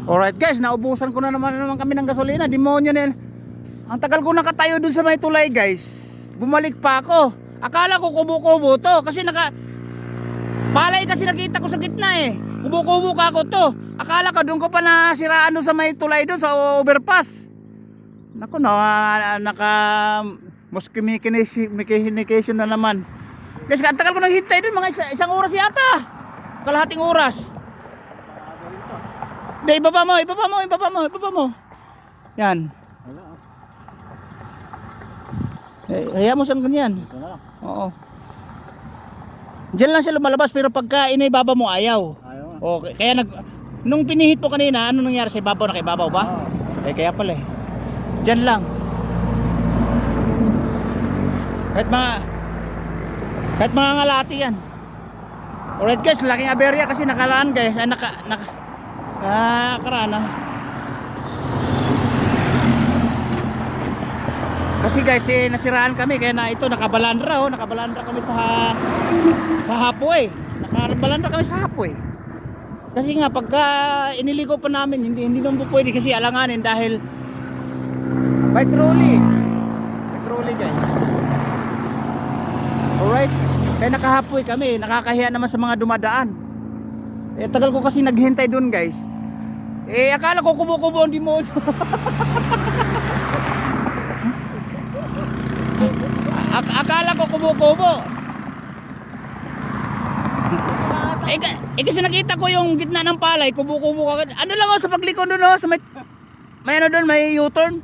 Alright guys, naubusan ko na naman kami ng gasolina. Demonyo na yun. Ang tagal ko nakatayo dun sa may tulay guys. Bumalik pa ako. Akala ko kubo-kubo to. Kasi palay kasi nakita ko sa gitna eh. Kubo-kubo ka ako to. Akala ko dun ko pa nasiraan dun sa may tulay dun sa overpass. Naku na, miscommunication na naman. Guys, ang tagal ko naghintay dun. Mga isang oras yata. Kalahating oras. Hindi, ibaba mo. Yan. Hayaan mo saan ganyan. Oo. Diyan lang siya lumalabas pero pagka inibaba mo ayaw. Okay, kaya nung pinihit mo kanina, ano nangyari sa ibabaw? Nakaibabaw ba? Kaya pala eh. Diyan lang. Kahit mga ngalati yan. Alright guys, laking aberya kasi nakalaan guys. Karana. Kasi guys, nasiraan kami kaya na ito nakabalandra kami sa halfway. Nakabalandra kami sa halfway. Kasi nga pagka iniligo pa namin, hindi naman po pwede kasi alanganin dahil by trolley guys. Alright, kaya naka-halfway kami, nakakahiya naman sa mga dumadaan. Tagal ko kasi naghintay dun guys. Akala ko kubo-kubo ang demonyo. Akala ko kubo-kubo. Kasi nakita ko yung gitna ng palay, kubo-kubo ka. Ano lang sa pagliko doon sa may ano doon, may U-turn.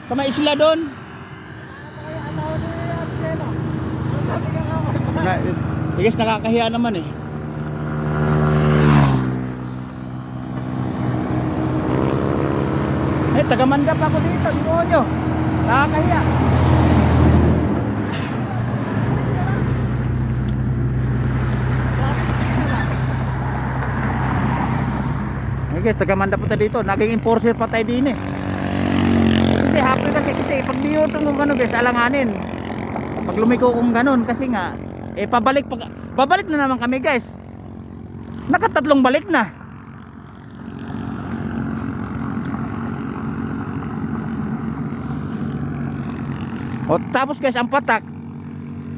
Sa may isla doon. Guys, nakakahiya naman eh. Tagamanda pa ako dito, demonyo. Nakakahiya. Guys, tagamanda pa tayo dito. Naging enforcer pa tayo din eh. Kasi happy kasi pag niyutong kung gano'n guys, alanganin. Pag lumiko kung gano'n kasi nga pabalik na naman kami guys. Nakatatlong balik na. O tapos guys, ang patak.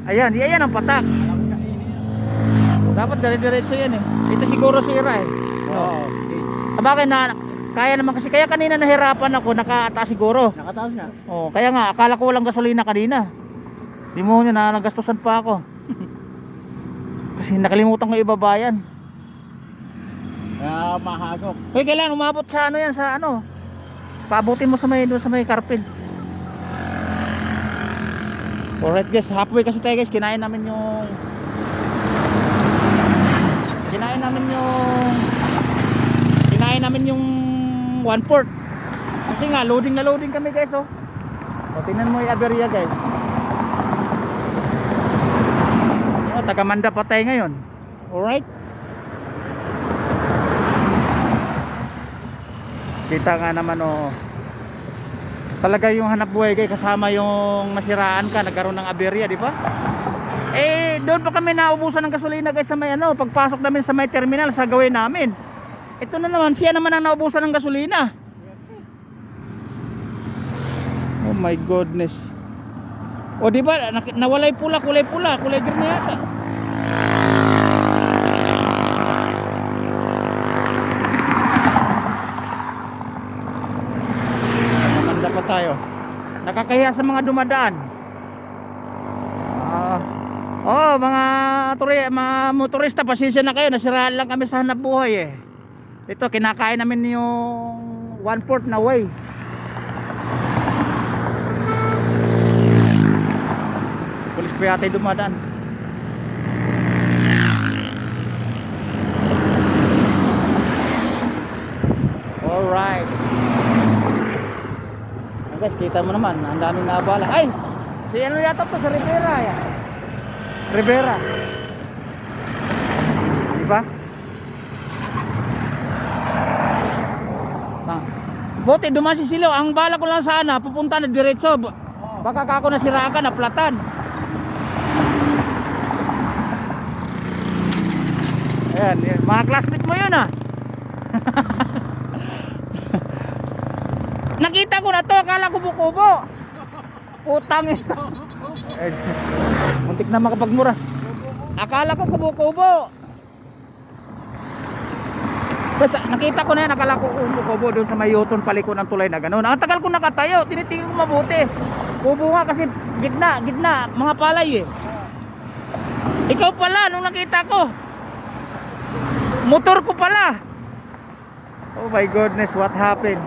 Ayan ang patak. Dapat dire-diretso yan eh. Ito siguro sira eh. Oo. Bakit kaya naman kasi kaya kanina nahirapan ako, nakataas siguro. Nakataas nga. Oh, kaya nga akala ko walang gasolina kanina. Demonyo na nagastusan pa ako. Kasi nakalimutan ko ibabayan. Kaya mahagok. Kailangan umabot sa ano yan, sa ano. Paabutin mo sa may karpil. Alright guys, halfway kasi tayo guys, kinain namin yung 1/4. Kasi nga loading na loading kami guys oh. Tingnan mo yung aberya guys. Tagamanda pa tayo ngayon. Alright. Kita nga naman oh. Talaga yung hanap buhay guys, kasama yung nasiraan ka, nagkaroon ng aberya, di ba? Doon pa kami naubusan ng gasolina guys sa may ano, pagpasok namin sa may terminal sa gawin namin. Ito na naman, siya naman ang naubusan ng gasolina. Oh my goodness. O di ba, nawalay pula, kulay green na yata. Namanda pa tayo. Nakakahiya sa mga dumadaan. Mga motorista, pasensya na kayo, nasiraan lang kami sa hanap buhay eh. Ito, kinakain namin yung 1/4 na way. Pulis pa yata yung dumadaan. Alright. Guys, kita mo naman, ang daming naabala. Ay! Si ano yata to, sa Rivera yan. Rivera. Diba? Buti dumasi sila. Ang bala ko lang sana pupunta na diretso. Baka kako nasiraan ka, naplatan. Ayan, mga classmate mo yun ah. Nakita ko na to, akala ko kubo-kubo. Putang ina. Muntik na makapagmura. Akala ko kubo-kubo. Basta nakita ko na yan, akala ko kubo-kubo doon sa may Yuton paliko ng tulay na gano'n. Ang tagal ko nakatayo, tinitingin ko mabuti. Kubo nga kasi gitna, mga palay eh. Ikaw pala nung nakita ko. Motor ko pala. Oh my goodness, what happened?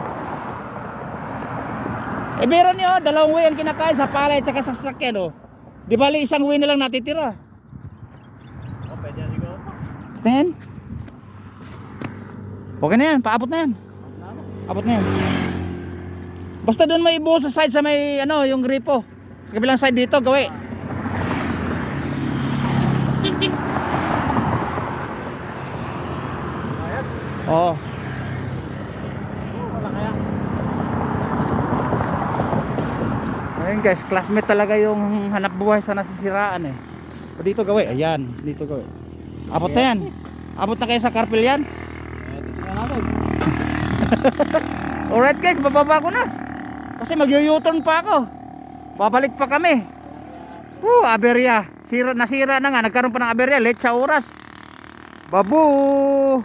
Eh meron nyo, dalawang way ang kinakain sa palay at saka sa sasakyan oh. Di bali isang way na lang natitira. Oh, pwede na siguro. Tingin. Okay na yan, paabot na yan. Abot na yan. Basta doon may ibuhos sa side sa may ano, yung gripo. Sa kabilang side dito, gawi. Oo. Wala kaya. Ayun guys, classmate talaga yung hanap buhay sa nasisiraan eh. O dito gawi, ayan, dito gawi. Abot na yan. Abot na kayo sa carpel yan. Titignan natin. Alright guys, bababa ko na. Kasi mag-u-turn pa ako. Babalik pa kami. Aberya. Nasira na nga, nagkaroon pa ng aberya, late sa oras. Babu!